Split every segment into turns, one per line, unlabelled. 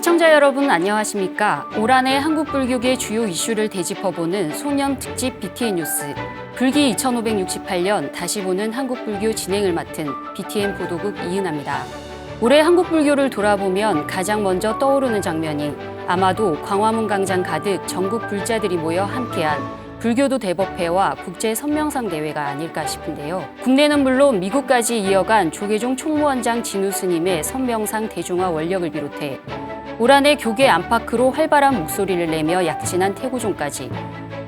시청자 여러분 안녕하십니까? 올 한해 한국 불교계 주요 이슈를 되짚어보는 소년 특집 BTN 뉴스. 불기 2568년 다시 보는 한국 불교 진행을 맡은 BTN 보도국 이은하입니다. 올해 한국 불교를 돌아보면 가장 먼저 떠오르는 장면이 아마도 광화문 광장 가득 전국 불자들이 모여 함께한 불교도 대법회와 국제 선명상 대회가 아닐까 싶은데요. 국내는 물론 미국까지 이어간 조계종 총무원장 진우 스님의 선명상 대중화 원력을 비롯해 올 한해 교계 안팎으로 활발한 목소리를 내며 약진한 태고종까지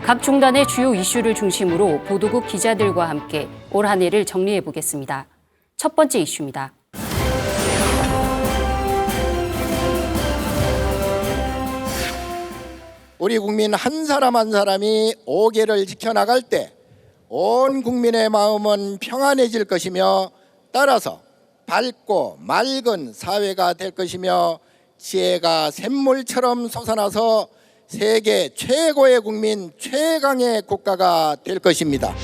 각 종단의 주요 이슈를 중심으로 보도국 기자들과 함께 올 한 해를 정리해 보겠습니다. 첫 번째 이슈입니다.
우리 국민 한 사람 한 사람이 오계를 지켜나갈 때 온 국민의 마음은 평안해질 것이며 따라서 밝고 맑은 사회가 될 것이며 지혜가 샘물처럼 솟아나서 세계 최고의 국민, 최강의 국가가 될 것입니다.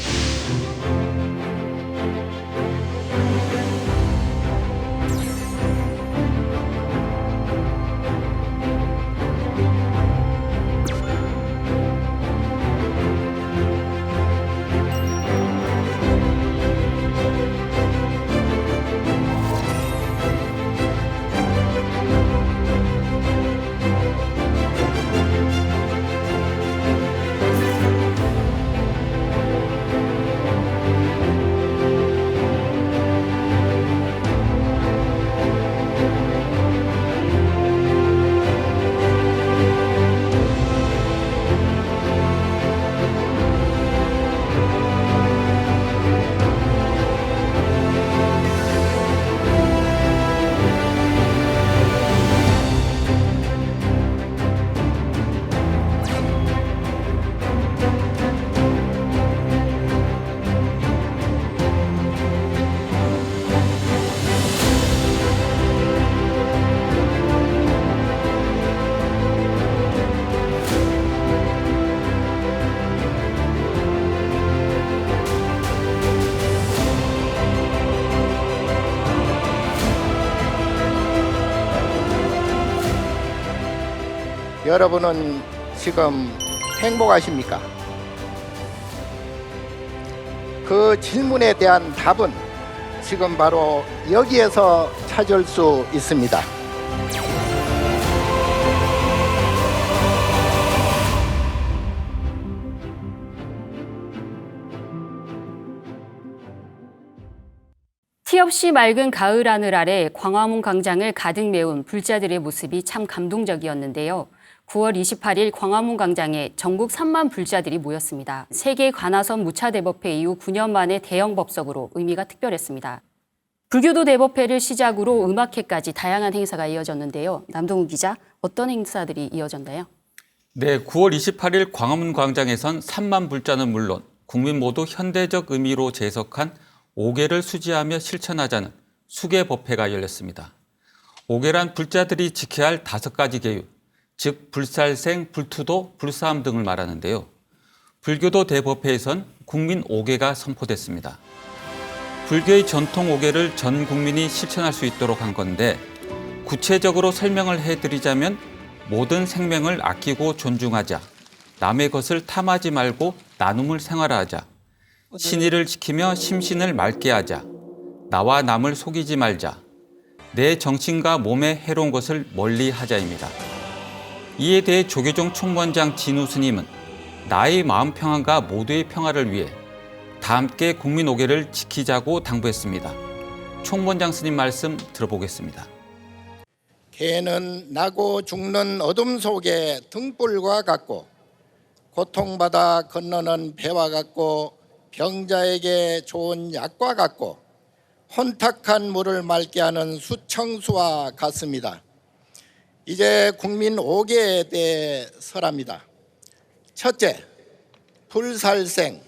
여러분은 지금 행복하십니까? 그 질문에 대한 답은 지금 바로 여기에서 찾을 수 있습니다.
티 없이 맑은 가을 하늘 아래 광화문 광장을 가득 메운 불자들의 모습이 참 감동적이었는데요. 9월 28일 광화문 광장에 전국 3만 불자들이 모였습니다. 세계 관아선 무차 대법회 이후 9년 만에 대형 법석으로 의미가 특별했습니다. 불교도 대법회를 시작으로 음악회까지 다양한 행사가 이어졌는데요. 남동훈 기자, 어떤 행사들이 이어졌나요?
네, 9월 28일 광화문 광장에선 3만 불자는 물론 국민 모두 현대적 의미로 재해석한 오계를 수지하며 실천하자는 수계 법회가 열렸습니다. 오계란 불자들이 지켜야 할 5가지 계율, 즉 불살생, 불투도, 불사함 등을 말하는데요. 불교도 대법회에선 국민 오계가 선포됐습니다. 불교의 전통 오계를 전 국민이 실천할 수 있도록 한 건데 구체적으로 설명을 해드리자면 모든 생명을 아끼고 존중하자, 남의 것을 탐하지 말고 나눔을 생활하자, 신의를 지키며 심신을 맑게 하자, 나와 남을 속이지 말자, 내 정신과 몸에 해로운 것을 멀리 하자입니다. 이에 대해 조계종 총무원장 진우 스님은 나의 마음 평안과 모두의 평화를 위해 다 함께 국민 오계를 지키자고 당부했습니다. 총무원장 스님 말씀 들어보겠습니다.
개는 나고 죽는 어둠 속의 등불과 같고 고통받아 건너는 배와 같고 병자에게 좋은 약과 같고 혼탁한 물을 맑게 하는 수청수와 같습니다. 이제 국민 5계에 대해 설합니다. 첫째, 불살생,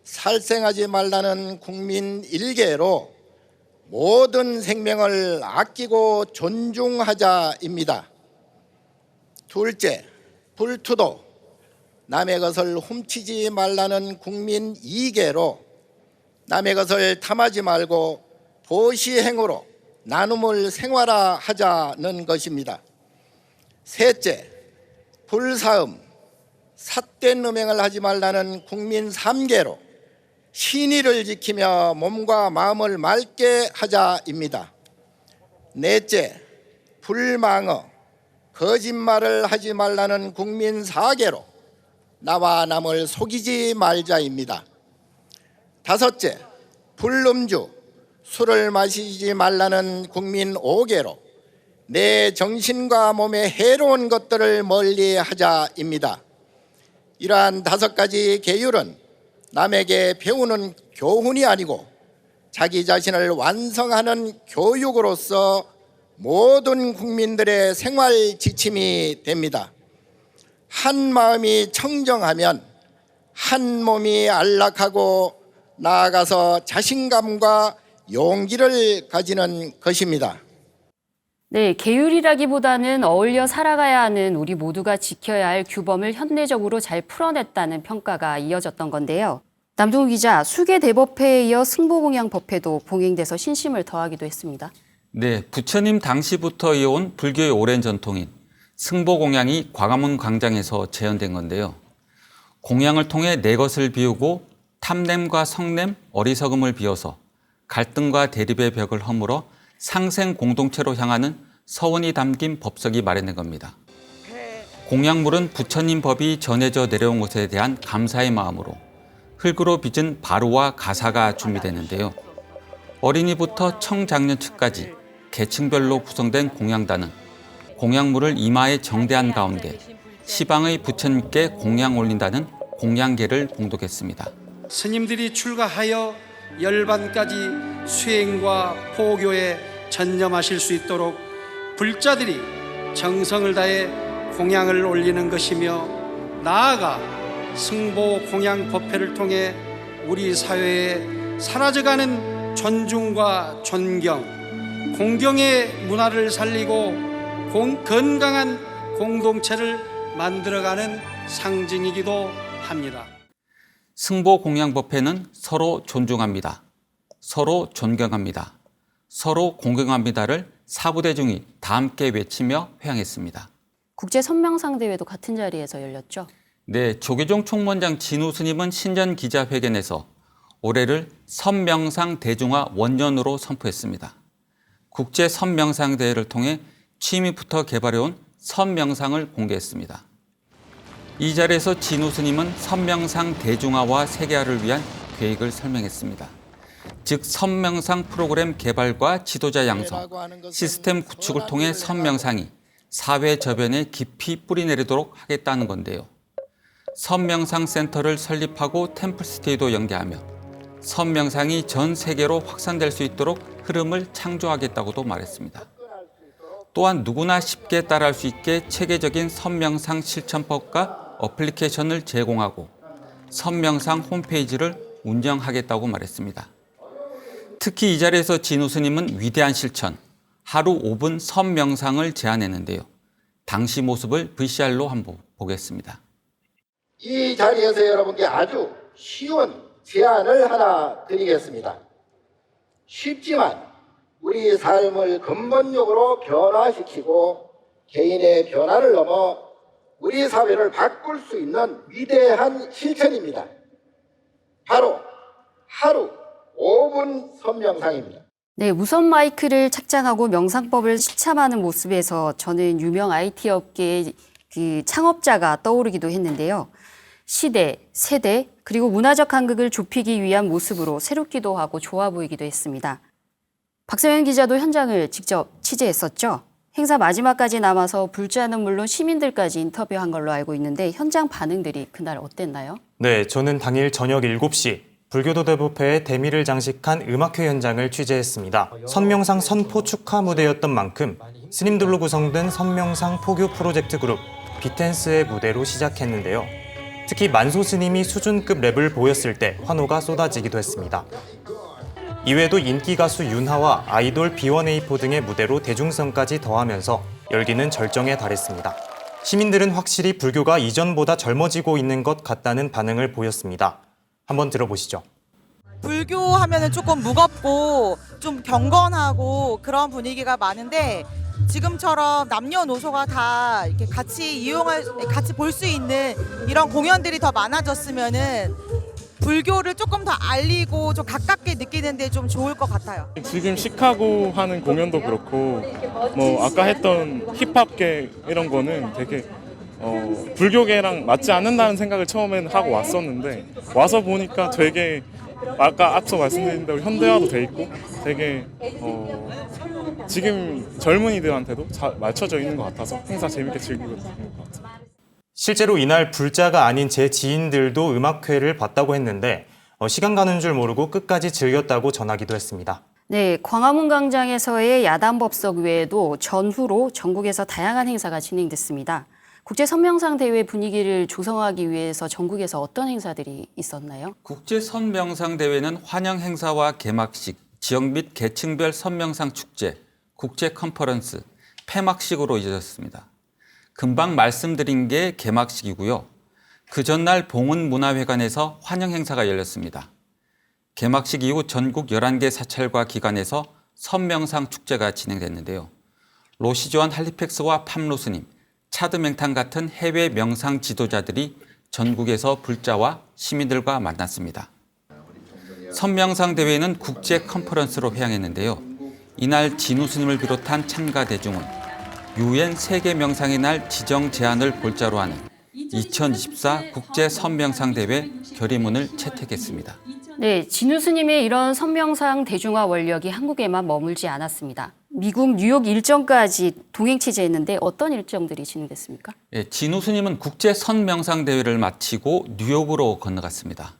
살생하지 말라는 국민 1계로 모든 생명을 아끼고 존중하자입니다. 둘째, 불투도, 남의 것을 훔치지 말라는 국민 2계로 남의 것을 탐하지 말고 보시행으로 나눔을 생활화하자는 것입니다. 셋째, 불사음, 삿된 음행을 하지 말라는 국민 3계로 신의를 지키며 몸과 마음을 맑게 하자입니다. 넷째, 불망어, 거짓말을 하지 말라는 국민 4계로 나와 남을 속이지 말자입니다. 다섯째, 불음주, 술을 마시지 말라는 국민 5계로 내 정신과 몸에 해로운 것들을 멀리 하자입니다. 이러한 5가지 계율은 남에게 배우는 교훈이 아니고 자기 자신을 완성하는 교육으로서 모든 국민들의 생활 지침이 됩니다. 한 마음이 청정하면 한 몸이 안락하고 나아가서 자신감과 용기를 가지는 것입니다.
네, 계율이라기보다는 어울려 살아가야 하는 우리 모두가 지켜야 할 규범을 현대적으로 잘 풀어냈다는 평가가 이어졌던 건데요. 남동우 기자, 수계대법회에 이어 승보공양법회도 봉행돼서 신심을 더하기도 했습니다.
네, 부처님 당시부터 이어온 불교의 오랜 전통인 승보공양이 광화문 광장에서 재현된 건데요. 공양을 통해 내 것을 비우고 탐냄과 성냄, 어리석음을 비워서 갈등과 대립의 벽을 허물어 상생 공동체로 향하는 서원이 담긴 법석이 마련된 겁니다. 공양물은 부처님 법이 전해져 내려온 것에 대한 감사의 마음으로 흙으로 빚은 바루와 가사가 준비되는데요. 어린이부터 청장년층까지 계층별로 구성된 공양단은 공양물을 이마에 정대한 가운데 시방의 부처님께 공양 올린다는 공양계를 봉독했습니다.
스님들이 출가하여 열반까지 수행과 포교에 전념하실 수 있도록 불자들이 정성을 다해 공양을 올리는 것이며 나아가 승보 공양 법회를 통해 우리 사회에 사라져가는 존중과 존경, 공경의 문화를 살리고 건강한 공동체를 만들어가는 상징이기도 합니다.
승보 공양법회는 서로 존중합니다. 서로 존경합니다. 서로 공경합니다를 사부대중이 다 함께 외치며 회항했습니다.
국제 선명상 대회도 같은 자리에서 열렸죠.
네, 조계종 총무원장 진우 스님은 신년 기자회견에서 올해를 선명상 대중화 원년으로 선포했습니다. 국제 선명상 대회를 통해 취임부터 개발해온 선명상을 공개했습니다. 이 자리에서 진우 스님은 선명상 대중화와 세계화를 위한 계획을 설명했습니다. 즉 선명상 프로그램 개발과 지도자 양성, 시스템 구축을 통해 선명상이 사회 저변에 깊이 뿌리내리도록 하겠다는 건데요. 선명상 센터를 설립하고 템플시티도 연계하며 선명상이 전 세계로 확산될 수 있도록 흐름을 창조하겠다고도 말했습니다. 또한 누구나 쉽게 따라할 수 있게 체계적인 선명상 실천법과 어플리케이션을 제공하고 선명상 홈페이지를 운영하겠다고 말했습니다. 특히 이 자리에서 진우 스님은 위대한 실천, 하루 5분 선명상을 제안했는데요. 당시 모습을 VCR로 한번 보겠습니다.
이 자리에서 여러분께 아주 쉬운 제안을 하나 드리겠습니다. 쉽지만 우리 삶을 근본적으로 변화시키고 개인의 변화를 넘어 우리 사회를 바꿀 수 있는 위대한 실천입니다. 바로 하루 5분 선명상입니다.
네, 무선 마이크를 착장하고 명상법을 실참하는 모습에서 저는 유명 IT 업계의 그 창업자가 떠오르기도 했는데요. 시대, 세대, 그리고 문화적 간극을 좁히기 위한 모습으로 새롭기도 하고 좋아 보이기도 했습니다. 박서연 기자도 현장을 직접 취재했었죠. 행사 마지막까지 남아서 불자는 물론 시민들까지 인터뷰한 걸로 알고 있는데 현장 반응들이 그날 어땠나요?
네, 저는 당일 저녁 7시 불교도 대법회의 대미를 장식한 음악회 현장을 취재했습니다. 선명상 선포 축하 무대였던 만큼 스님들로 구성된 선명상 포교 프로젝트 그룹 비텐스의 무대로 시작했는데요. 특히 만소 스님이 수준급 랩을 보였을 때 환호가 쏟아지기도 했습니다. 이외에도 인기 가수 윤하와 아이돌 B1A4 등의 무대로 대중성까지 더하면서 열기는 절정에 달했습니다. 시민들은 확실히 불교가 이전보다 젊어지고 있는 것 같다는 반응을 보였습니다. 한번 들어보시죠.
불교 하면은 조금 무겁고 좀 경건하고 그런 분위기가 많은데 지금처럼 남녀노소가 다 이렇게 같이 볼 수 있는 이런 공연들이 더 많아졌으면은 불교를 조금 더 알리고 좀 가깝게 느끼는데 좀 좋을 것 같아요.
지금 시카고 하는 공연도 그렇고 뭐 아까 했던 힙합계 이런 거는 되게 불교계랑 맞지 않는다는 생각을 처음에는 하고 왔었는데 와서 보니까 되게 아까 앞서 말씀드린 대로 현대화도 돼 있고 되게 지금 젊은이들한테도 잘 맞춰져 있는 것 같아서 행사 재밌게 즐기고 있는 것 같아요.
실제로 이날 불자가 아닌 제 지인들도 음악회를 봤다고 했는데 시간 가는 줄 모르고 끝까지 즐겼다고 전하기도 했습니다.
네, 광화문 광장에서의 야단법석 외에도 전후로 전국에서 다양한 행사가 진행됐습니다. 국제 선명상 대회 분위기를 조성하기 위해서 전국에서 어떤 행사들이 있었나요?
국제 선명상 대회는 환영 행사와 개막식, 지역 및 계층별 선명상 축제, 국제 컨퍼런스, 폐막식으로 이어졌습니다. 금방 말씀드린 게 개막식이고요. 그 전날 봉은문화회관에서 환영 행사가 열렸습니다. 개막식 이후 전국 11개 사찰과 기관에서 선명상 축제가 진행됐는데요. 로시조안 할리팩스와 팜로 스님, 차드 맹탕 같은 해외 명상 지도자들이 전국에서 불자와 시민들과 만났습니다. 선명상 대회는 국제 컨퍼런스로 회항했는데요. 이날 진우 스님을 비롯한 참가 대중은 UN 세계 명상의 날 지정 제안을 골자로 하는 2024 국제 선명상 대회 결의문을 채택했습니다.
네, 진우 스님의 이런 선명상 대중화 원력이 한국에만 머물지 않았습니다. 미국 뉴욕 일정까지 동행 취재했는데 어떤 일정들이 진행됐습니까?
네, 진우 스님은 국제 선명상 대회를 마치고 뉴욕으로 건너갔습니다.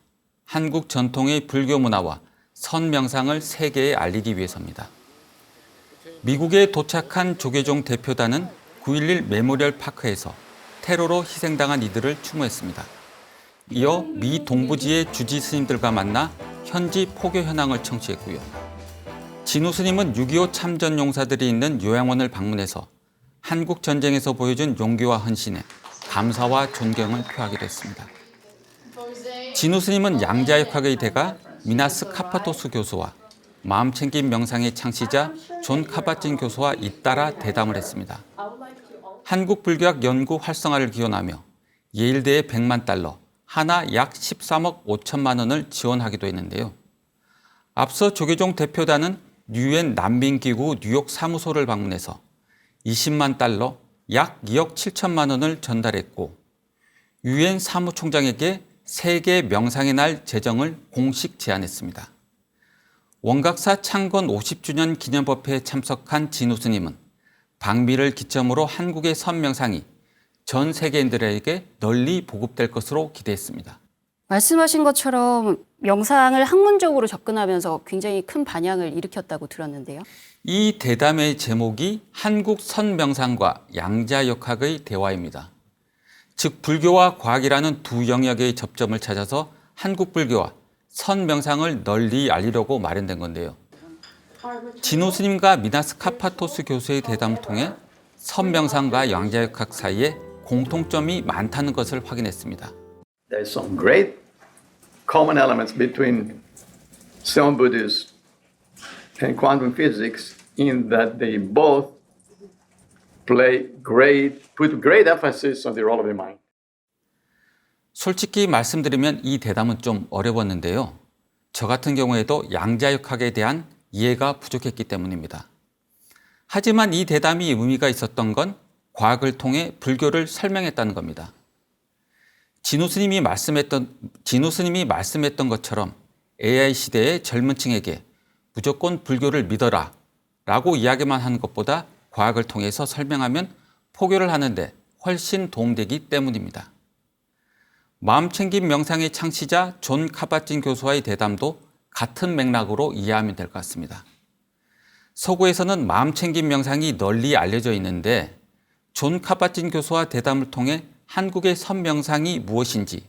한국 전통의 불교 문화와 선명상을 세계에 알리기 위해서입니다. 미국에 도착한 조계종 대표단은 9.11 메모리얼 파크에서 테러로 희생당한 이들을 추모했습니다. 이어 미 동부지의 주지 스님들과 만나 현지 포교 현황을 청취했고요. 진우 스님은 6.25 참전 용사들이 있는 요양원을 방문해서 한국 전쟁에서 보여준 용기와 헌신에 감사와 존경을 표하기도 했습니다. 진우 스님은 양자역학의 대가 미나스 카파토스 교수와 마음챙김 명상의 창시자 존 카바찐 교수와 잇따라 대담을 했습니다. 한국 불교학 연구 활성화를 기원하며 예일대에 100만 달러, 하나 약 13억 5천만 원을 지원하기도 했는데요. 앞서 조계종 대표단은 UN 난민기구 뉴욕 사무소를 방문해서 20만 달러, 약 2억 7천만 원을 전달했고 UN 사무총장에게 세계 명상의 날 제정을 공식 제안했습니다. 원각사 창건 50주년 기념법회에 참석한 진우 스님은 방미를 기점으로 한국의 선명상이 전 세계인들에게 널리 보급될 것으로 기대했습니다.
말씀하신 것처럼 명상을 학문적으로 접근하면서 굉장히 큰 반향을 일으켰다고 들었는데요.
이 대담의 제목이 한국 선명상과 양자역학의 대화입니다. 즉 불교와 과학이라는 두 영역의 접점을 찾아서 한국 불교와 선명상을 널리 알리려고 마련된 건데요. 진우 스님과 미나스 카파토스 교수의 대담을 통해 선명상과 양자역학 사이에 공통점이 많다는 것을 확인했습니다.
There's some great common elements between Zen Buddhism and quantum physics in that they both put great emphasis on the role of the mind.
솔직히 말씀드리면 이 대담은 좀 어려웠는데요. 저 같은 경우에도 양자역학에 대한 이해가 부족했기 때문입니다. 하지만 이 대담이 의미가 있었던 건 과학을 통해 불교를 설명했다는 겁니다. 진우 스님이 말씀했던 것처럼 AI 시대의 젊은 층에게 무조건 불교를 믿어라 라고 이야기만 하는 것보다 과학을 통해서 설명하면 포교를 하는데 훨씬 도움되기 때문입니다. 마음챙김 명상의 창시자 존 카바찐 교수와의 대담도 같은 맥락으로 이해하면 될 것 같습니다. 서구에서는 마음챙김 명상이 널리 알려져 있는데 존 카바찐 교수와 대담을 통해 한국의 선명상이 무엇인지,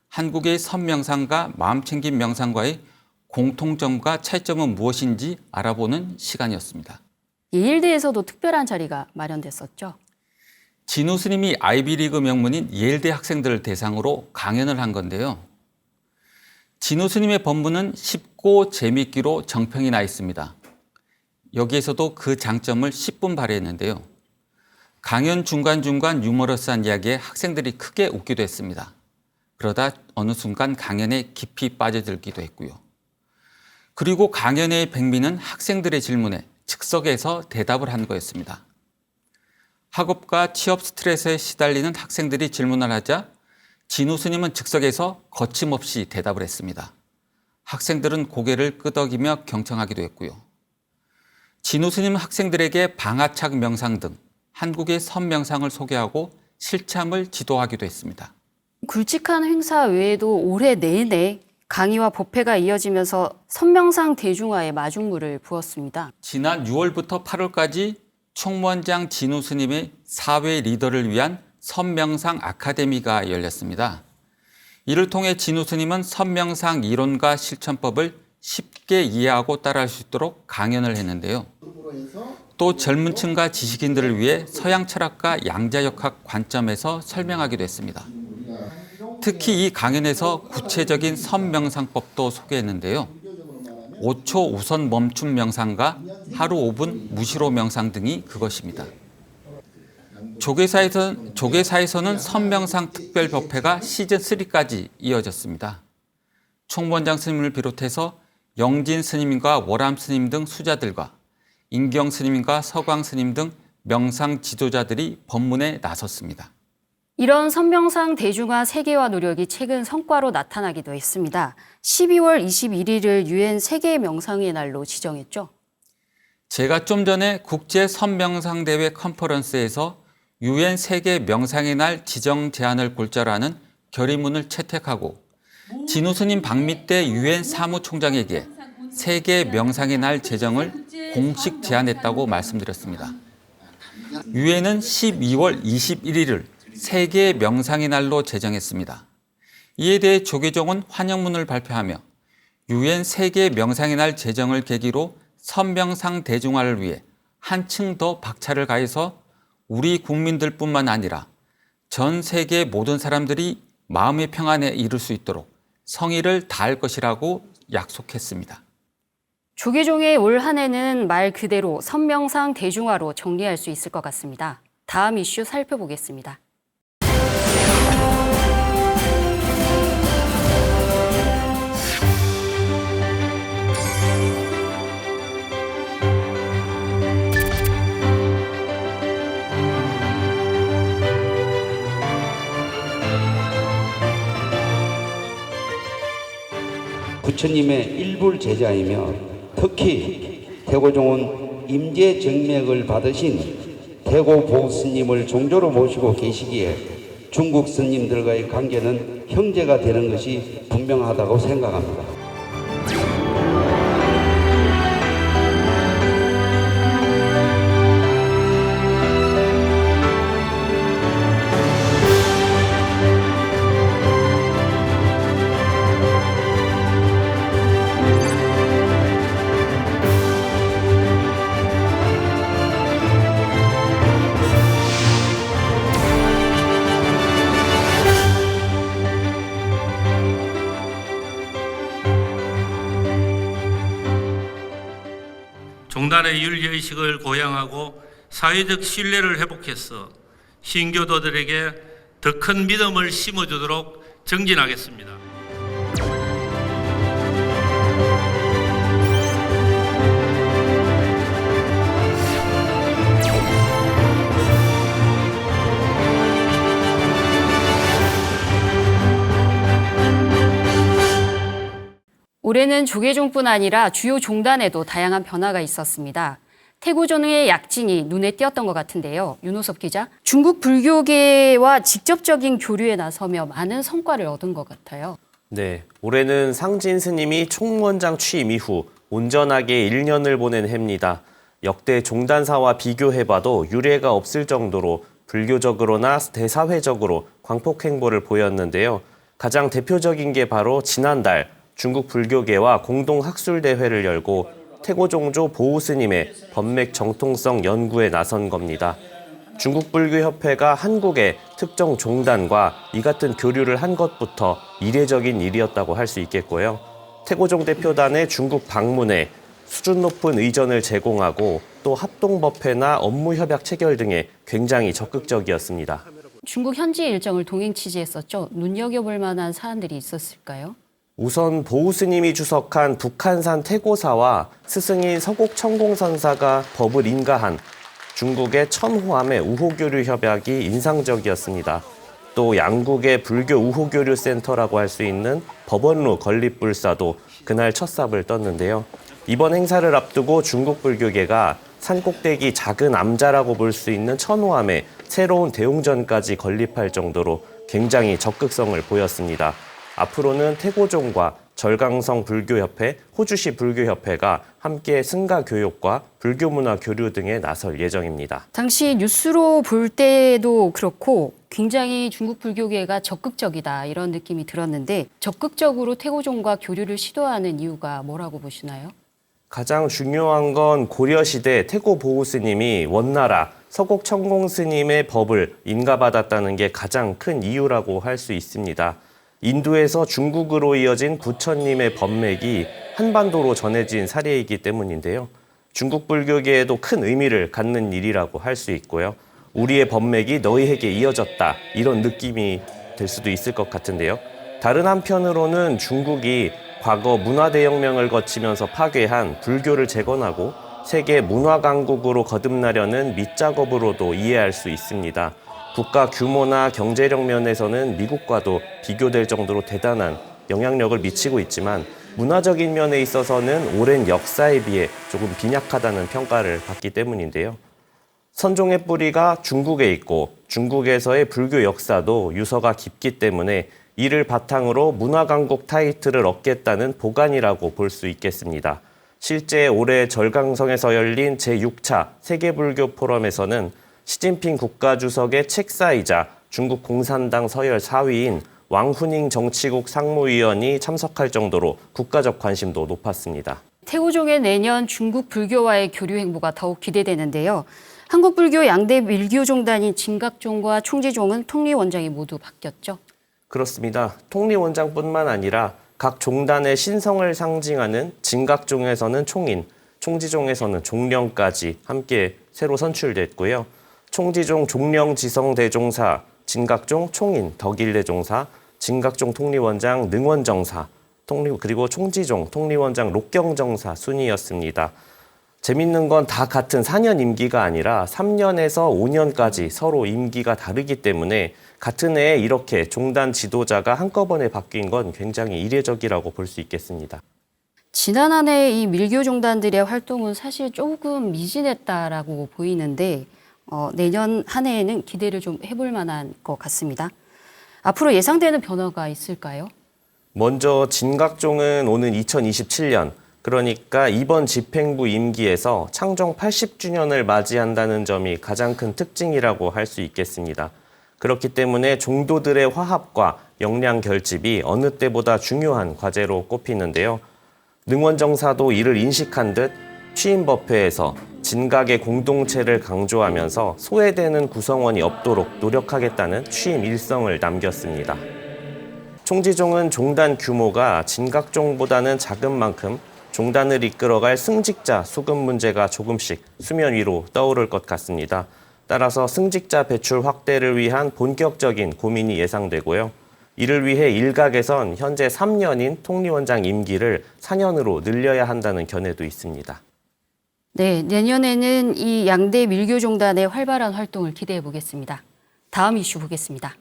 한국의 선명상과 마음챙김 명상과의 공통점과 차이점은 무엇인지 알아보는 시간이었습니다.
예일대에서도 특별한 자리가 마련됐었죠.
진우 스님이 아이비리그 명문인 예일대 학생들을 대상으로 강연을 한 건데요. 진우 스님의 법문은 쉽고 재미있기로 정평이 나 있습니다. 여기에서도 그 장점을 10분 발휘했는데요. 강연 중간중간 유머러스한 이야기에 학생들이 크게 웃기도 했습니다. 그러다 어느 순간 강연에 깊이 빠져들기도 했고요. 그리고 강연의 백미는 학생들의 질문에 즉석에서 대답을 한 거였습니다. 학업과 취업 스트레스에 시달리는 학생들이 질문을 하자 진우 스님은 즉석에서 거침없이 대답을 했습니다. 학생들은 고개를 끄덕이며 경청하기도 했고요. 진우 스님은 학생들에게 방아착 명상 등 한국의 선명상을 소개하고 실참을 지도하기도 했습니다.
굵직한 행사 외에도 올해 내내 강의와 법회가 이어지면서 선명상 대중화에 마중물을 부었습니다.
지난 6월부터 8월까지 총무원장 진우 스님의 사회 리더를 위한 선명상 아카데미가 열렸습니다. 이를 통해 진우 스님은 선명상 이론과 실천법을 쉽게 이해하고 따라할 수 있도록 강연을 했는데요. 또 젊은 층과 지식인들을 위해 서양 철학과 양자역학 관점에서 설명하기도 했습니다. 특히 이 강연에서 구체적인 선명상법도 소개했는데요. 5초 우선 멈춤 명상과 하루 5분 무시로 명상 등이 그것입니다. 조계사에서는 선명상 특별법회가 시즌3까지 이어졌습니다. 총무원장 스님을 비롯해서 영진 스님과 월암 스님 등 수자들과 인경 스님과 서광 스님 등 명상 지도자들이 법문에 나섰습니다.
이런 선명상 대중화 세계화 노력이 최근 성과로 나타나기도 했습니다. 12월 21일을 유엔 세계 명상의 날로 지정했죠. 제가
좀 전에 국제 선명상 대회 컨퍼런스에서 유엔 세계 명상의 날 지정 제안을 골자로 하는 결의문을 채택하고 진우 스님 방미 때 유엔 사무총장에게 세계 명상의 날 제정을 공식 제안했다고 말씀드렸습니다. 유엔은 12월 21일을 세계 명상의 날로 제정했습니다. 이에 대해 조계종은 환영문을 발표하며 유엔 세계 명상의 날 제정을 계기로 선명상 대중화를 위해 한층 더 박차를 가해서 우리 국민들뿐만 아니라 전 세계 모든 사람들이 마음의 평안에 이를 수 있도록 성의를 다할 것이라고 약속했습니다.
조계종의 올 한 해는 말 그대로 선명상 대중화로 정리할 수 있을 것 같습니다. 다음 이슈 살펴보겠습니다.
부처님의 일불 제자이며 특히 태고종은 임재정맥을 받으신 태고 보스님을 종조로 모시고 계시기에 중국 스님들과의 관계는 형제가 되는 것이 분명하다고 생각합니다.
종단의 윤리의식을 고양하고 사회적 신뢰를 회복해서 신교도들에게 더 큰 믿음을 심어주도록 정진하겠습니다.
올해는 조계종뿐 아니라 주요 종단에도 다양한 변화가 있었습니다. 태고종의 약진이 눈에 띄었던 것 같은데요. 윤호섭 기자, 중국 불교계와 직접적인 교류에 나서며 많은 성과를 얻은 것 같아요.
네, 올해는 상진 스님이 총무원장 취임 이후 온전하게 1년을 보낸 해입니다. 역대 종단사와 비교해봐도 유례가 없을 정도로 불교적으로나 대사회적으로 광폭 행보를 보였는데요. 가장 대표적인 게 바로 지난달 중국 불교계와 공동학술대회를 열고 태고종조 보우스님의 법맥 정통성 연구에 나선 겁니다. 중국 불교협회가 한국의 특정 종단과 이 같은 교류를 한 것부터 이례적인 일이었다고 할 수 있겠고요. 태고종 대표단의 중국 방문에 수준 높은 의전을 제공하고 또 합동법회나 업무협약 체결 등에 굉장히 적극적이었습니다.
중국 현지 일정을 동행 취재했었죠. 눈여겨볼 만한 사안들이 있었을까요?
우선 보우 스님이 주석한 북한산 태고사와 스승인 서곡천공선사가 법을 인가한 중국의 천호함의 우호교류 협약이 인상적이었습니다. 또 양국의 불교 우호교류 센터라고 할 수 있는 법원루 건립불사도 그날 첫 삽을 떴는데요. 이번 행사를 앞두고 중국 불교계가 산꼭대기 작은 암자라고 볼 수 있는 천호함에 새로운 대웅전까지 건립할 정도로 굉장히 적극성을 보였습니다. 앞으로는 태고종과 절강성 불교협회, 호주시 불교협회가 함께 승가 교육과 불교문화 교류 등에 나설 예정입니다.
당시 뉴스로 볼 때도 그렇고 굉장히 중국 불교계가 적극적이다 이런 느낌이 들었는데 적극적으로 태고종과 교류를 시도하는 이유가 뭐라고 보시나요?
가장 중요한 건 고려시대 태고 보우 스님이 원나라 서곡천공 스님의 법을 인가받았다는 게 가장 큰 이유라고 할 수 있습니다. 인도에서 중국으로 이어진 부처님의 법맥이 한반도로 전해진 사례이기 때문인데요. 중국 불교계에도 큰 의미를 갖는 일이라고 할 수 있고요. 우리의 법맥이 너희에게 이어졌다 이런 느낌이 될 수도 있을 것 같은데요. 다른 한편으로는 중국이 과거 문화대혁명을 거치면서 파괴한 불교를 재건하고 세계 문화강국으로 거듭나려는 밑작업으로도 이해할 수 있습니다. 국가 규모나 경제력 면에서는 미국과도 비교될 정도로 대단한 영향력을 미치고 있지만 문화적인 면에 있어서는 오랜 역사에 비해 조금 빈약하다는 평가를 받기 때문인데요. 선종의 뿌리가 중국에 있고 중국에서의 불교 역사도 유서가 깊기 때문에 이를 바탕으로 문화강국 타이틀을 얻겠다는 보관이라고 볼 수 있겠습니다. 실제 올해 절강성에서 열린 제6차 세계불교 포럼에서는 시진핑 국가주석의 책사이자 중국 공산당 서열 4위인 왕후닝 정치국 상무위원이 참석할 정도로 국가적 관심도 높았습니다.
태고종의 내년 중국 불교와의 교류 행보가 더욱 기대되는데요. 한국 불교 양대 밀교종단인 진각종과 총지종은 통리원장이 모두 바뀌었죠.
그렇습니다. 통리원장뿐만 아니라 각 종단의 신성을 상징하는 진각종에서는 총인, 총지종에서는 종령까지 함께 새로 선출됐고요. 총지종 종령지성대종사, 진각종 총인 덕일대종사, 진각종 통리원장 능원정사, 그리고 총지종 통리원장 록경정사 순이었습니다. 재밌는 건 다 같은 4년 임기가 아니라 3년에서 5년까지 서로 임기가 다르기 때문에 같은 해에 이렇게 종단 지도자가 한꺼번에 바뀐 건 굉장히 이례적이라고 볼 수 있겠습니다.
지난 한 해 이 밀교 종단들의 활동은 사실 조금 미진했다라고 보이는데 내년 한 해에는 기대를 좀 해볼 만한 것 같습니다. 앞으로 예상되는 변화가 있을까요?
먼저 진각종은 오는 2027년, 그러니까 이번 집행부 임기에서 창종 80주년을 맞이한다는 점이 가장 큰 특징이라고 할 수 있겠습니다. 그렇기 때문에 종도들의 화합과 역량 결집이 어느 때보다 중요한 과제로 꼽히는데요. 능원정사도 이를 인식한 듯 취임법회에서 진각의 공동체를 강조하면서 소외되는 구성원이 없도록 노력하겠다는 취임 일성을 남겼습니다. 총지종은 종단 규모가 진각종보다는 작은 만큼 종단을 이끌어갈 승직자 수급 문제가 조금씩 수면 위로 떠오를 것 같습니다. 따라서 승직자 배출 확대를 위한 본격적인 고민이 예상되고요. 이를 위해 일각에선 현재 3년인 통리원장 임기를 4년으로 늘려야 한다는 견해도 있습니다.
네, 내년에는 이 양대 밀교 종단의 활발한 활동을 기대해 보겠습니다. 다음 이슈 보겠습니다.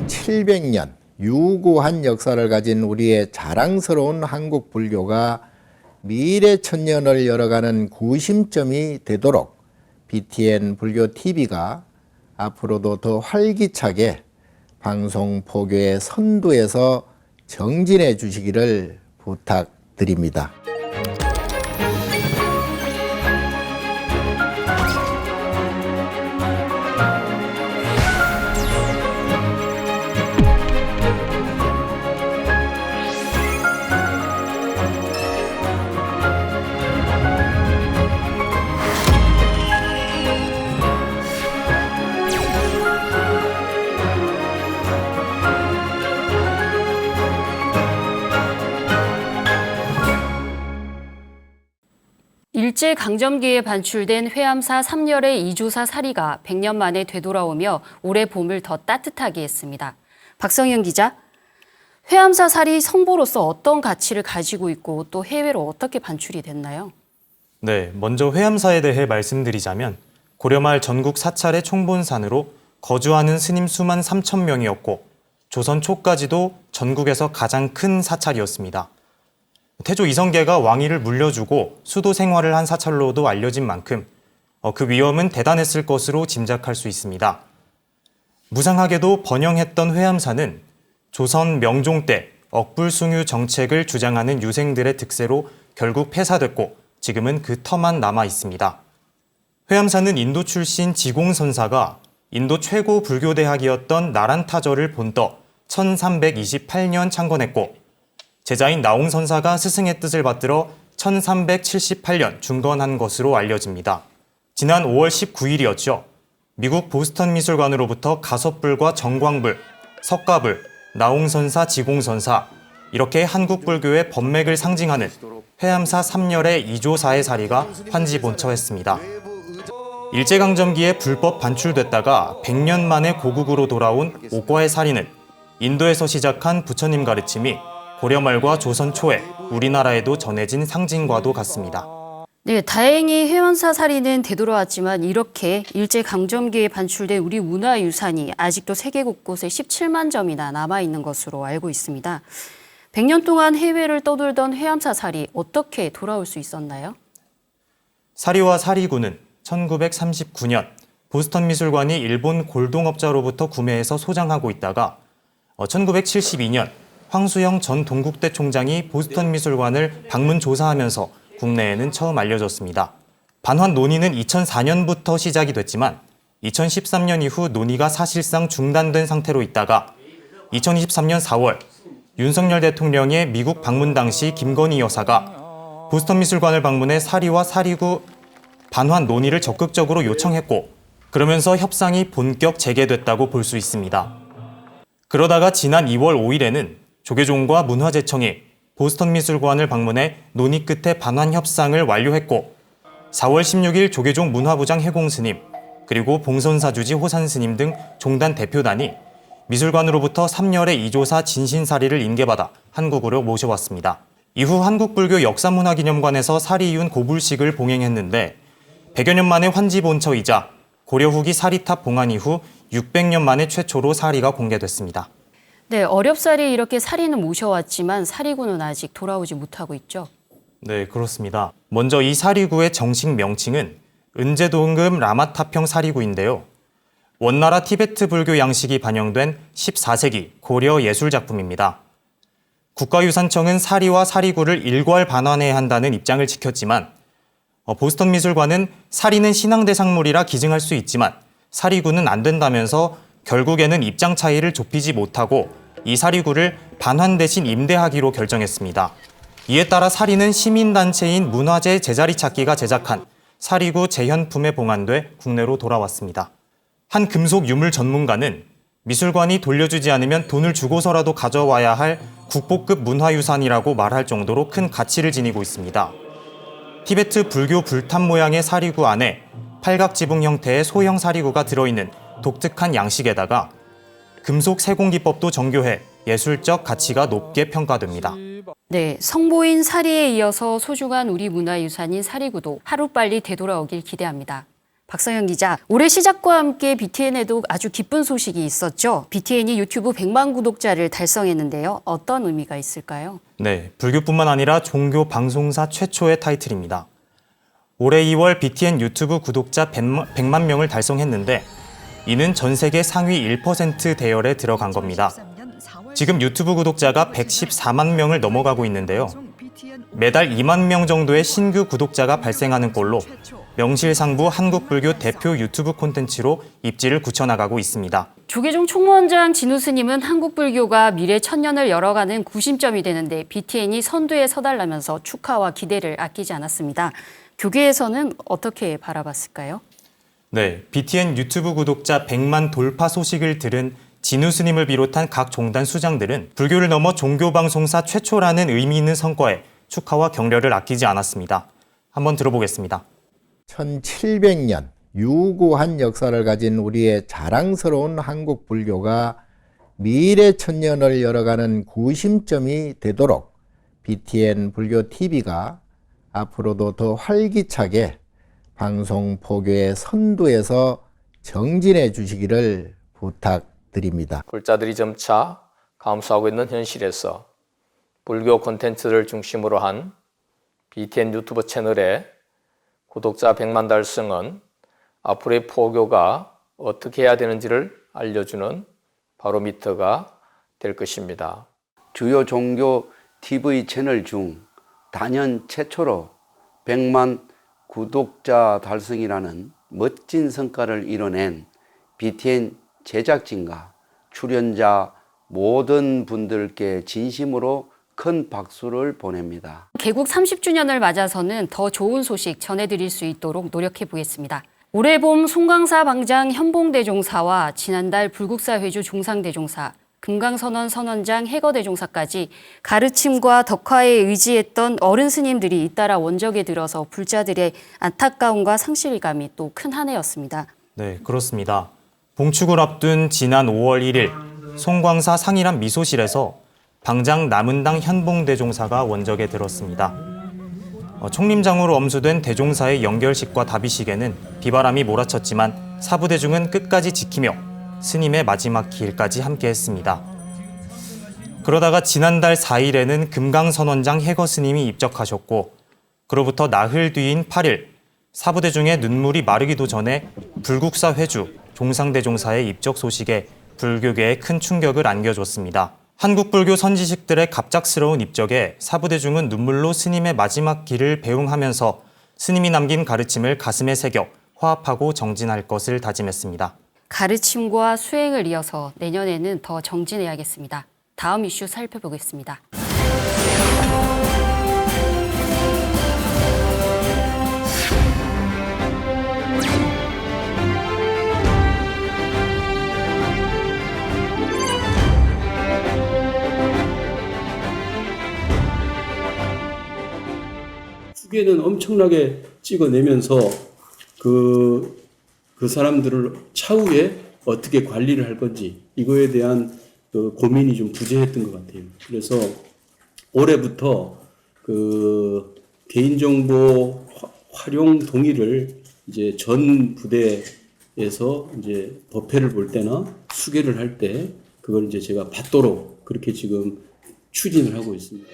(700년) 유구한 역사를 가진 우리의 자랑스러운 한국 불교가 미래천년을 열어가는 구심점이 되도록 BTN 불교TV가 앞으로도 더 활기차게 방송 포교의 선두에서 정진해 주시기를 부탁드립니다.
일제강점기에 반출된 회암사 3열의 이조사 사리가 100년 만에 되돌아오며 올해 봄을 더 따뜻하게 했습니다. 박성현 기자, 회암사 사리 성보로서 어떤 가치를 가지고 있고 또 해외로 어떻게 반출이 됐나요?
네, 먼저 회암사에 대해 말씀드리자면 고려말 전국 사찰의 총본산으로 거주하는 스님 수만 3천 명이었고 조선 초까지도 전국에서 가장 큰 사찰이었습니다. 태조 이성계가 왕위를 물려주고 수도 생활을 한 사찰로도 알려진 만큼 그 위엄은 대단했을 것으로 짐작할 수 있습니다. 무상하게도 번영했던 회암사는 조선 명종 때 억불숭유 정책을 주장하는 유생들의 득세로 결국 폐사됐고 지금은 그 터만 남아 있습니다. 회암사는 인도 출신 지공선사가 인도 최고 불교대학이었던 나란타절을 본떠 1328년 창건했고 제자인 나홍선사가 스승의 뜻을 받들어 1378년 중건한 것으로 알려집니다. 지난 5월 19일이었죠. 미국 보스턴 미술관으로부터 가섭불과 정광불, 석가불, 나홍선사, 지공선사 이렇게 한국 불교의 법맥을 상징하는 회암사 3열의 이조사의 사리가 환지본처했습니다. 일제강점기에 불법 반출됐다가 100년 만에 고국으로 돌아온 옥과의 사리는 인도에서 시작한 부처님 가르침이 고려말과 조선 초에 우리나라에도 전해진 상징과도 같습니다.
네, 다행히 회암사 사리는 되돌아왔지만 이렇게 일제강점기에 반출된 우리 문화유산이 아직도 세계 곳곳에 17만 점이나 남아있는 것으로 알고 있습니다. 100년 동안 해외를 떠돌던 회암사 사리 어떻게 돌아올 수 있었나요?
사리와 사리구는 1939년 보스턴 미술관이 일본 골동업자로부터 구매해서 소장하고 있다가 1972년 황수영 전 동국대 총장이 보스턴 미술관을 방문 조사하면서 국내에는 처음 알려졌습니다. 반환 논의는 2004년부터 시작이 됐지만 2013년 이후 논의가 사실상 중단된 상태로 있다가 2023년 4월 윤석열 대통령의 미국 방문 당시 김건희 여사가 보스턴 미술관을 방문해 사리와 사리구 반환 논의를 적극적으로 요청했고 그러면서 협상이 본격 재개됐다고 볼 수 있습니다. 그러다가 지난 2월 5일에는 조계종과 문화재청이 보스턴 미술관을 방문해 논의 끝에 반환 협상을 완료했고 4월 16일 조계종 문화부장 해공 스님 그리고 봉선사주지 호산 스님 등 종단 대표단이 미술관으로부터 3열의 이조사 진신사리를 인계받아 한국으로 모셔왔습니다. 이후 한국불교 역사문화기념관에서 사리이윤 고불식을 봉행했는데 100여 년 만에 환지본처이자 고려 후기 사리탑 봉안 이후 600년 만에 최초로 사리가 공개됐습니다.
네, 어렵사리 이렇게 사리는 모셔왔지만 사리구는 아직 돌아오지 못하고 있죠.
네, 그렇습니다. 먼저 이 사리구의 정식 명칭은 은제동급 라마타평 사리구인데요. 원나라 티베트 불교 양식이 반영된 14세기 고려 예술작품입니다. 국가유산청은 사리와 사리구를 일괄 반환해야 한다는 입장을 지켰지만 보스턴 미술관은 사리는 신앙대상물이라 기증할 수 있지만 사리구는 안 된다면서 결국에는 입장 차이를 좁히지 못하고 이 사리구를 반환 대신 임대하기로 결정했습니다. 이에 따라 사리는 시민단체인 문화재 제자리 찾기가 제작한 사리구 재현품에 봉안돼 국내로 돌아왔습니다. 한 금속 유물 전문가는 미술관이 돌려주지 않으면 돈을 주고서라도 가져와야 할 국보급 문화유산이라고 말할 정도로 큰 가치를 지니고 있습니다. 티베트 불교 불탑 모양의 사리구 안에 팔각지붕 형태의 소형 사리구가 들어있는 독특한 양식에다가 금속 세공기법도 정교해 예술적 가치가 높게 평가됩니다.
네, 성보인 사리에 이어서 소중한 우리 문화유산인 사리구도 하루빨리 되돌아오길 기대합니다. 박성현 기자, 올해 시작과 함께 BTN에도 아주 기쁜 소식이 있었죠. BTN이 유튜브 100만 구독자를 달성했는데요. 어떤 의미가 있을까요?
네, 불교뿐만 아니라 종교 방송사 최초의 타이틀입니다. 올해 2월 BTN 유튜브 구독자 100만 명을 달성했는데 이는 전 세계 상위 1% 대열에 들어간 겁니다. 지금 유튜브 구독자가 114만 명을 넘어가고 있는데요. 매달 2만 명 정도의 신규 구독자가 발생하는 꼴로 명실상부 한국불교 대표 유튜브 콘텐츠로 입지를 굳혀나가고 있습니다.
조계종 총무원장 진우 스님은 한국불교가 미래 천년을 열어가는 구심점이 되는데 BTN이 선두에 서달라면서 축하와 기대를 아끼지 않았습니다. 교계에서는 어떻게 바라봤을까요?
네, BTN 유튜브 구독자 100만 돌파 소식을 들은 진우 스님을 비롯한 각 종단 수장들은 불교를 넘어 종교방송사 최초라는 의미 있는 성과에 축하와 격려를 아끼지 않았습니다. 한번 들어보겠습니다.
1700년 유구한 역사를 가진 우리의 자랑스러운 한국 불교가 미래 천년을 열어가는 구심점이 되도록 BTN 불교 TV가 앞으로도 더 활기차게 방송 포교의 선두에서 정진해 주시기를 부탁드립니다.
불자들이 점차 감소하고 있는 현실에서 불교 콘텐츠를 중심으로 한 BTN 유튜브 채널의 구독자 100만 달성은 앞으로의 포교가 어떻게 해야 되는지를 알려주는 바로미터가 될 것입니다.
주요 종교 TV 채널 중 단연 최초로 100만 구독자 달성이라는 멋진 성과를 이뤄낸 BTN 제작진과 출연자 모든 분들께 진심으로 큰 박수를 보냅니다.
개국 30주년을 맞아서는 더 좋은 소식 전해드릴 수 있도록 노력해 보겠습니다. 올해 봄 송광사 방장 현봉대종사와 지난달 불국사 회주 종상대종사, 금강선원 선원장 해거대종사까지 가르침과 덕화에 의지했던 어른 스님들이 잇따라 원적에 들어서 불자들의 안타까움과 상실감이 또 큰 한 해였습니다.
네, 그렇습니다. 봉축을 앞둔 지난 5월 1일 송광사 상일암 미소실에서 방장 남은당 현봉대종사가 원적에 들었습니다. 총림장으로 엄수된 대종사의 연결식과 답의식에는 비바람이 몰아쳤지만 사부대중은 끝까지 지키며 스님의 마지막 길까지 함께했습니다. 그러다가 지난달 4일에는 금강선원장 해거 스님이 입적하셨고 그로부터 나흘 뒤인 8일 사부대중의 눈물이 마르기도 전에 불국사 회주 종상대종사의 입적 소식에 불교계에 큰 충격을 안겨줬습니다. 한국불교 선지식들의 갑작스러운 입적에 사부대중은 눈물로 스님의 마지막 길을 배웅하면서 스님이 남긴 가르침을 가슴에 새겨 화합하고 정진할 것을 다짐했습니다.
가르침과 수행을 이어서 내년에는 더 정진해야겠습니다. 다음 이슈 살펴보겠습니다.
후계는 엄청나게 찍어내면서 그 사람들을 차후에 어떻게 관리를 할 건지 이거에 대한 그 고민이 좀 부재했던 것 같아요. 그래서 올해부터 그 개인정보 활용 동의를 이제 전 부대에서 이제 법회를 볼 때나 수계를 할 때 그걸 이제 제가 받도록 그렇게 지금 추진을 하고 있습니다.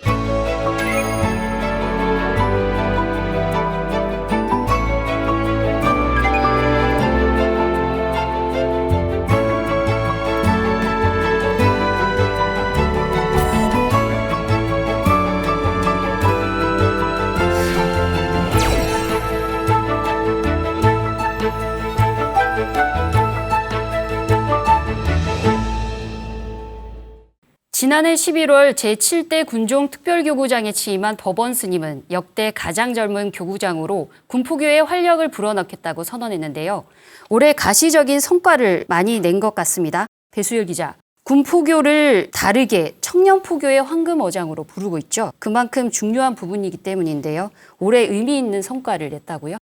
지난해 11월 제7대 군종 특별교구장에 취임한 법원 스님은 역대 가장 젊은 교구장으로 군포교에 활력을 불어넣겠다고 선언했는데요. 올해 가시적인 성과를 많이 낸 것 같습니다. 배수열 기자, 군포교를 다르게 청년포교의 황금어장으로 부르고 있죠. 그만큼 중요한 부분이기 때문인데요. 올해 의미 있는 성과를 냈다고요?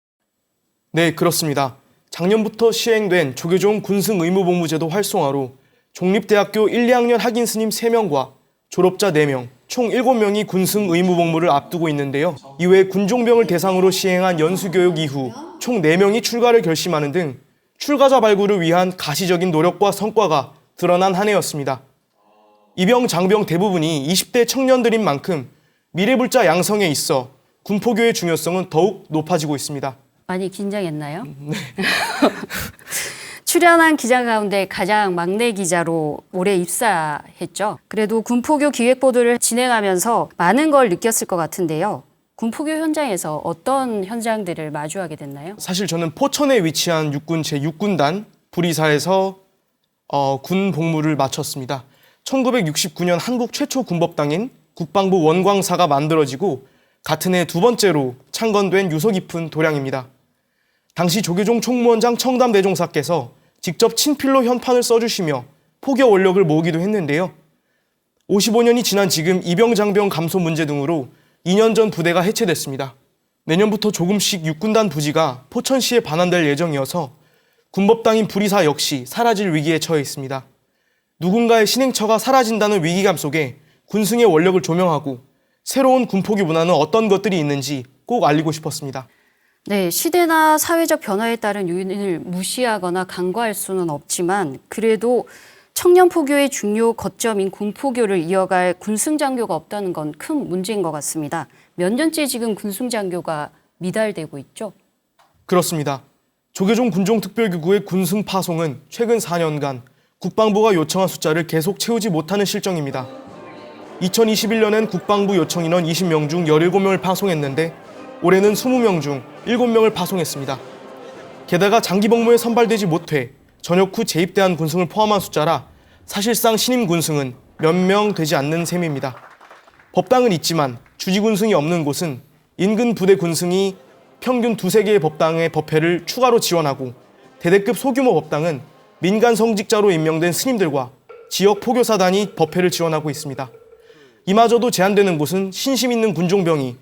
네, 그렇습니다. 작년부터 시행된 조계종 군승 의무복무제도 활성화로 종립대학교 1, 2학년 학인 스님 3명과 졸업자 4명, 총 7명이 군승 의무복무를 앞두고 있는데요. 이외에 군종병을 대상으로 시행한 연수교육 이후 총 4명이 출가를 결심하는 등 출가자 발굴을 위한 가시적인 노력과 성과가 드러난 한 해였습니다. 이병, 장병 대부분이 20대 청년들인 만큼 미래불자 양성에 있어 군포교의 중요성은 더욱 높아지고 있습니다.
많이 긴장했나요?
네.
출연한 기자 가운데 가장 막내 기자로 올해 입사했죠. 그래도 군포교 기획보도를 진행하면서 많은 걸 느꼈을 것 같은데요. 군포교 현장에서 어떤 현장들을 마주하게 됐나요?
사실 저는 포천에 위치한 육군 제6군단 불이사에서 군 복무를 마쳤습니다. 1969년 한국 최초 군법당인 국방부 원광사가 만들어지고 같은 해 두 번째로 창건된 유서 깊은 도량입니다. 당시 조계종 총무원장 청담대종사께서 직접 친필로 현판을 써주시며 포교 원력을 모으기도 했는데요. 55년이 지난 지금 이병장병 감소 문제 등으로 2년 전 부대가 해체됐습니다. 내년부터 조금씩 육군단 부지가 포천시에 반환될 예정이어서 군법당인 불이사 역시 사라질 위기에 처해 있습니다. 누군가의 신행처가 사라진다는 위기감 속에 군승의 원력을 조명하고 새로운 군포교 문화는 어떤 것들이 있는지 꼭 알리고 싶었습니다.
네, 시대나 사회적 변화에 따른 요인을 무시하거나 간과할 수는 없지만 그래도 청년 포교의 중요 거점인 군포교를 이어갈 군승장교가 없다는 건 큰 문제인 것 같습니다. 몇 년째 지금 군승장교가 미달되고 있죠? 그렇습니다.
조계종 군종특별기구의 군승 파송은 최근 4년간 국방부가 요청한 숫자를 계속 채우지 못하는 실정입니다. 2021년엔 국방부 요청 인원 20명 중 17명을 파송했는데 올해는 20명 중 7명을 파송했습니다. 게다가 장기 복무에 선발되지 못해 전역 후 재입대한 군승을 포함한 숫자라 사실상 신임 군승은 몇 명 되지 않는 셈입니다. 법당은 있지만 주지 군승이 없는 곳은 인근 부대 군승이 평균 2-3개의 법당의 법회를 추가로 지원하고 대대급 소규모 법당은 민간 성직자로 임명된 스님들과 지역 포교사단이 법회를 지원하고 있습니다. 이마저도 제한되는 곳은 신심 있는 군종병이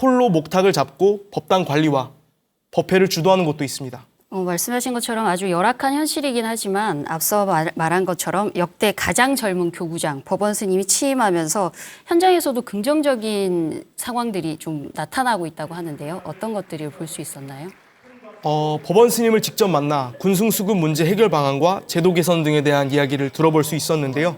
홀로 목탁을 잡고 법당 관리와 법회를 주도하는 곳도 있습니다.
말씀하신 것처럼 아주 열악한 현실이긴 하지만 앞서 말한 것처럼 역대 가장 젊은 교구장, 법원 스님이 취임하면서 현장에서도 긍정적인 상황들이 좀 나타나고 있다고 하는데요. 어떤 것들을 볼 수 있었나요?
법원 스님을 직접 만나 군승수급 문제 해결 방안과 제도 개선 등에 대한 이야기를 들어볼 수 있었는데요.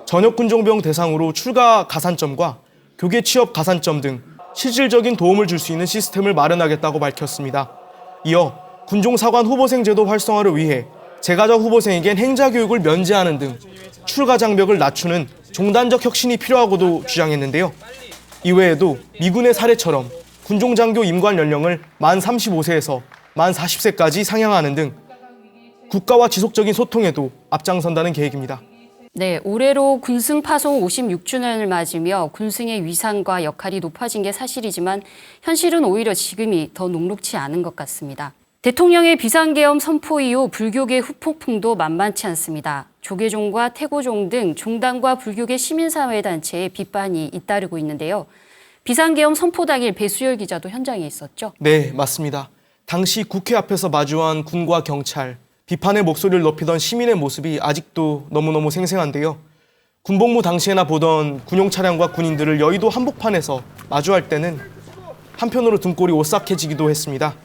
전역 군종병 대상으로 출가 가산점과 교계 취업 가산점 등 실질적인 도움을 줄 수 있는 시스템을 마련하겠다고 밝혔습니다. 이어 군종사관 후보생 제도 활성화를 위해 재가자 후보생에겐 행자교육을 면제하는 등 출가 장벽을 낮추는 종단적 혁신이 필요하고도 주장했는데요. 이외에도 미군의 사례처럼 군종장교 임관 연령을 만 35세에서 만 40세까지 상향하는 등 국가와 지속적인 소통에도 앞장선다는 계획입니다.
네, 올해로 군승 파송 56주년을 맞으며 군승의 위상과 역할이 높아진 게 사실이지만 현실은 오히려 지금이 더 녹록치 않은 것 같습니다. 대통령의 비상계엄 선포 이후 불교계 후폭풍도 만만치 않습니다. 조계종과 태고종 등 종단과 불교계 시민사회단체의 비판이 잇따르고 있는데요. 비상계엄 선포 당일 배수열 기자도 현장에 있었죠?
네, 맞습니다. 당시 국회 앞에서 마주한 군과 경찰, 비판의 목소리를 높이던 시민의 모습이 아직도 너무너무 생생한데요. 군복무 당시에나 보던 군용 차량과 군인들을 여의도 한복판에서 마주할 때는 한편으로 등골이 오싹해지기도 했습니다.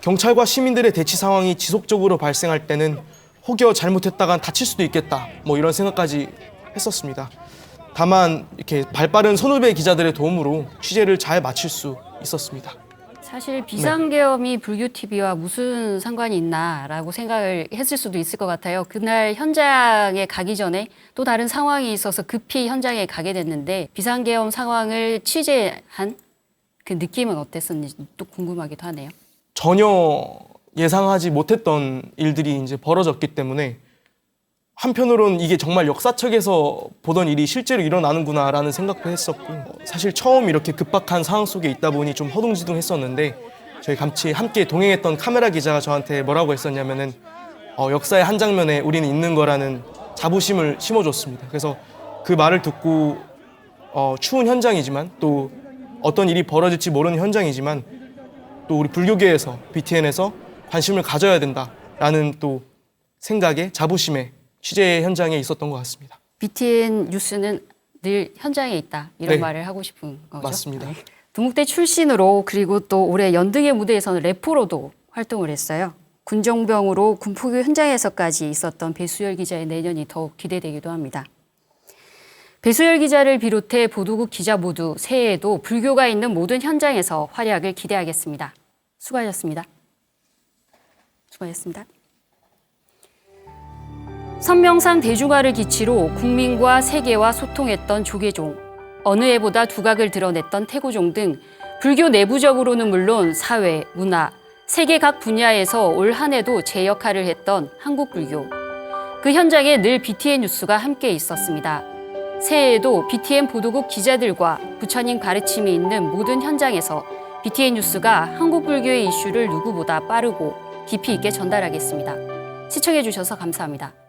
경찰과 시민들의 대치 상황이 지속적으로 발생할 때는 혹여 잘못했다간 다칠 수도 있겠다, 이런 생각까지 했었습니다. 다만 이렇게 발빠른 선후배 기자들의 도움으로 취재를 잘 마칠 수 있었습니다.
사실 비상계엄이 불교 TV와 무슨 상관이 있나라고 생각을 했을 수도 있을 것 같아요. 그날 현장에 가기 전에 또 다른 상황이 있어서 급히 현장에 가게 됐는데 비상계엄 상황을 취재한 그 느낌은 어땠었는지 또 궁금하기도 하네요.
전혀 예상하지 못했던 일들이 이제 벌어졌기 때문에 한편으로는 이게 정말 역사책에서 보던 일이 실제로 일어나는구나라는 생각도 했었고, 사실 처음 이렇게 급박한 상황 속에 있다 보니 좀 허둥지둥했었는데 저희 같이 함께 동행했던 카메라 기자가 저한테 뭐라고 했었냐면은 역사의 한 장면에 우리는 있는 거라는 자부심을 심어줬습니다. 그래서 그 말을 듣고 추운 현장이지만 또 어떤 일이 벌어질지 모르는 현장이지만 또 우리 불교계에서 BTN에서 관심을 가져야 된다라는 또 생각에 자부심에 취재 현장에 있었던 것 같습니다.
BTN 뉴스는 늘 현장에 있다 이런
네.
말을 하고 싶은 거죠?
맞습니다.
네. 동국대 출신으로 그리고 또 올해 연등의 무대에서는 래퍼로도 활동을 했어요. 군종병으로 군포교 현장에서까지 있었던 배수열 기자의 내년이 더욱 기대되기도 합니다. 배수열 기자를 비롯해 보도국 기자 모두 새해에도 불교가 있는 모든 현장에서 활약을 기대하겠습니다. 수고하셨습니다. 수고하셨습니다. 선명상 대중화를 기치로 국민과 세계와 소통했던 조계종, 어느 해보다 두각을 드러냈던 태고종 등 불교 내부적으로는 물론 사회, 문화, 세계 각 분야에서 올 한 해도 제 역할을 했던 한국불교. 그 현장에 늘 BTN 뉴스가 함께 있었습니다. 새해에도 BTN 보도국 기자들과 부처님 가르침이 있는 모든 현장에서 BTN 뉴스가 한국불교의 이슈를 누구보다 빠르고 깊이 있게 전달하겠습니다. 시청해주셔서 감사합니다.